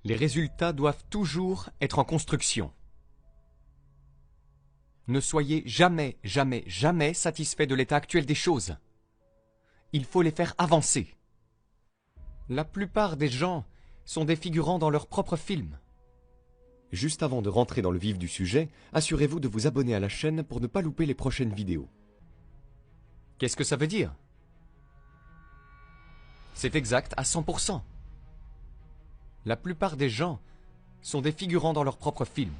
Les résultats doivent toujours être en construction. Ne soyez jamais, jamais, jamais satisfait de l'état actuel des choses. Il faut les faire avancer. La plupart des gens sont des figurants dans leur propre film. Juste avant de rentrer dans le vif du sujet, assurez-vous de vous abonner à la chaîne pour ne pas louper les prochaines vidéos. Qu'est-ce que ça veut dire? C'est exact à 100%. La plupart des gens sont des figurants dans leur propre film.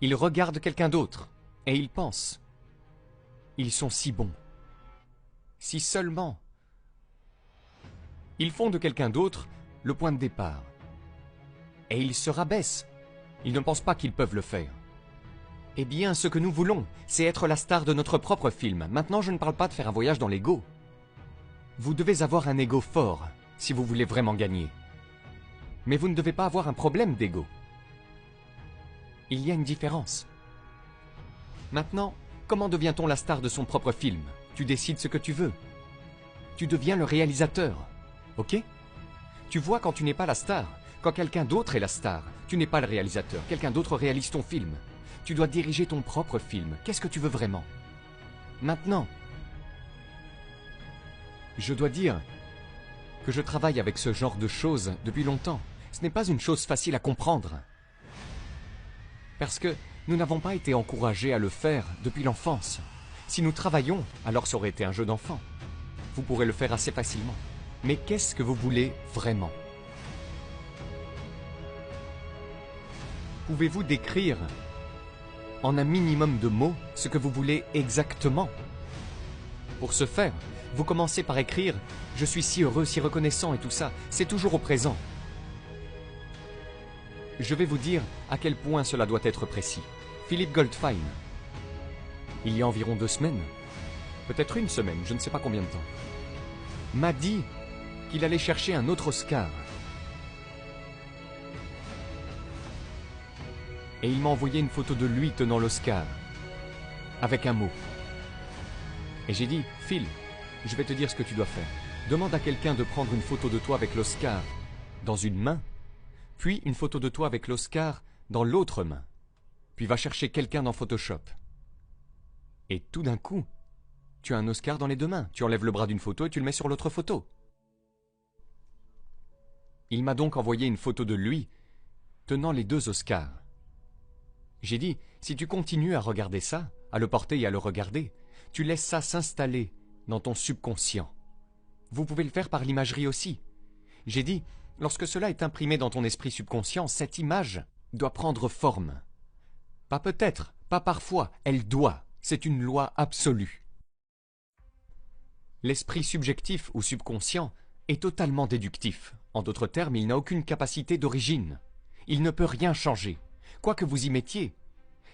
Ils regardent quelqu'un d'autre et ils pensent. Ils sont si bons. Si seulement. Ils font de quelqu'un d'autre le point de départ. Et ils se rabaissent. Ils ne pensent pas qu'ils peuvent le faire. Eh bien, ce que nous voulons, c'est être la star de notre propre film. Maintenant, je ne parle pas de faire un voyage dans l'ego. Vous devez avoir un ego fort si vous voulez vraiment gagner. Mais vous ne devez pas avoir un problème d'ego. Il y a une différence. Maintenant, comment devient-on la star de son propre film? Tu décides ce que tu veux. Tu deviens le réalisateur. Ok? Tu vois, quand tu n'es pas la star, quand quelqu'un d'autre est la star, tu n'es pas le réalisateur, quelqu'un d'autre réalise ton film. Tu dois diriger ton propre film. Qu'est-ce que tu veux vraiment? Maintenant, je dois dire que je travaille avec ce genre de choses depuis longtemps. Ce n'est pas une chose facile à comprendre. Parce que nous n'avons pas été encouragés à le faire depuis l'enfance. Si nous travaillons, alors ça aurait été un jeu d'enfant. Vous pourrez le faire assez facilement. Mais qu'est-ce que vous voulez vraiment? Pouvez-vous décrire en un minimum de mots ce que vous voulez exactement? Pour ce faire, vous commencez par écrire « Je suis si heureux, si reconnaissant » et tout ça. C'est toujours au présent. Je vais vous dire à quel point cela doit être précis. Philippe Goldfine, il y a environ 2 semaines, peut-être une semaine, je ne sais pas combien de temps, m'a dit qu'il allait chercher un autre Oscar. Et il m'a envoyé une photo de lui tenant l'Oscar, avec un mot. Et j'ai dit, Phil, je vais te dire ce que tu dois faire. Demande à quelqu'un de prendre une photo de toi avec l'Oscar dans une main, puis une photo de toi avec l'Oscar dans l'autre main. Puis va chercher quelqu'un dans Photoshop. Et tout d'un coup, tu as un Oscar dans les 2 mains. Tu enlèves le bras d'une photo et tu le mets sur l'autre photo. Il m'a donc envoyé une photo de lui tenant les 2 Oscars. J'ai dit, si tu continues à regarder ça, à le porter et à le regarder, tu laisses ça s'installer dans ton subconscient. Vous pouvez le faire par l'imagerie aussi. J'ai dit, lorsque cela est imprimé dans ton esprit subconscient, cette image doit prendre forme. Pas peut-être, pas parfois, elle doit. C'est une loi absolue. L'esprit subjectif ou subconscient est totalement déductif. En d'autres termes, il n'a aucune capacité d'origine. Il ne peut rien changer. Quoi que vous y mettiez,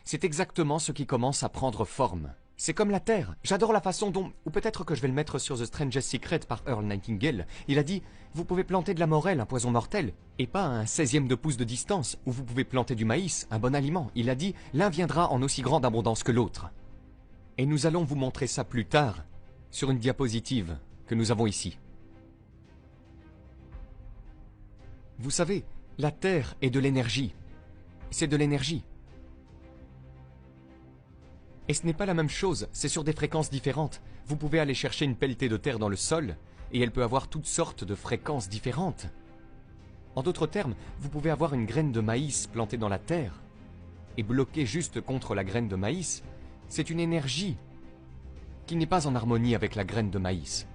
c'est exactement ce qui commence à prendre forme. C'est comme la Terre. J'adore la façon dont... Ou peut-être que je vais le mettre sur The Strangest Secret par Earl Nightingale. Il a dit, vous pouvez planter de la morelle, un poison mortel, et pas à un 16e de pouce de distance, ou vous pouvez planter du maïs, un bon aliment. Il a dit, l'un viendra en aussi grande abondance que l'autre. Et nous allons vous montrer ça plus tard, sur une diapositive que nous avons ici. Vous savez, la Terre est de l'énergie. C'est de l'énergie. Et ce n'est pas la même chose, c'est sur des fréquences différentes. Vous pouvez aller chercher une pelletée de terre dans le sol, et elle peut avoir toutes sortes de fréquences différentes. En d'autres termes, vous pouvez avoir une graine de maïs plantée dans la terre, et bloquée juste contre la graine de maïs, c'est une énergie qui n'est pas en harmonie avec la graine de maïs.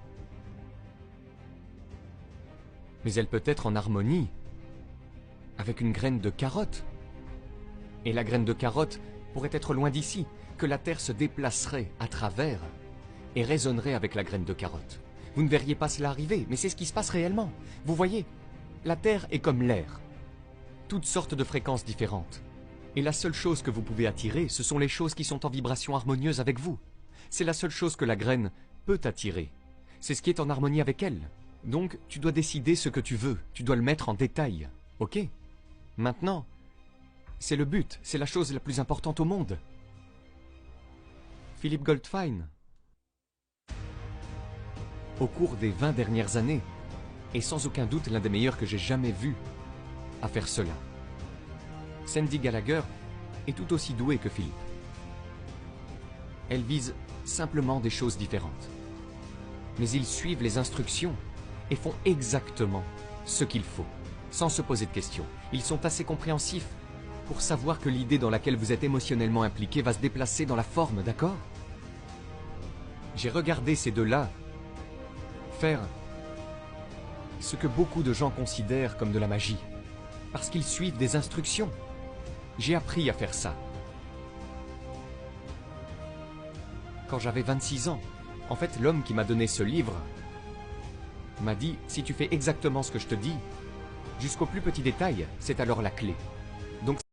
Mais elle peut être en harmonie avec une graine de carotte. Et la graine de carotte pourrait être loin d'ici, que la terre se déplacerait à travers et résonnerait avec la graine de carotte. Vous ne verriez pas cela arriver, mais c'est ce qui se passe réellement. Vous voyez, la terre est comme l'air. Toutes sortes de fréquences différentes. Et la seule chose que vous pouvez attirer, ce sont les choses qui sont en vibration harmonieuse avec vous. C'est la seule chose que la graine peut attirer. C'est ce qui est en harmonie avec elle. Donc, tu dois décider ce que tu veux. Tu dois le mettre en détail. Ok? Maintenant, c'est le but. C'est la chose la plus importante au monde. Philippe Goldfine, au cours des 20 dernières années, est sans aucun doute l'un des meilleurs que j'ai jamais vu à faire cela. Sandy Gallagher est tout aussi douée que Philip. Elle vise simplement des choses différentes. Mais ils suivent les instructions et font exactement ce qu'il faut, sans se poser de questions. Ils sont assez compréhensifs pour savoir que l'idée dans laquelle vous êtes émotionnellement impliqué va se déplacer dans la forme, d'accord? J'ai regardé ces deux-là faire ce que beaucoup de gens considèrent comme de la magie, parce qu'ils suivent des instructions. J'ai appris à faire ça. Quand j'avais 26 ans, en fait, l'homme qui m'a donné ce livre m'a dit « Si tu fais exactement ce que je te dis, jusqu'au plus petit détail, c'est alors la clé. » Donc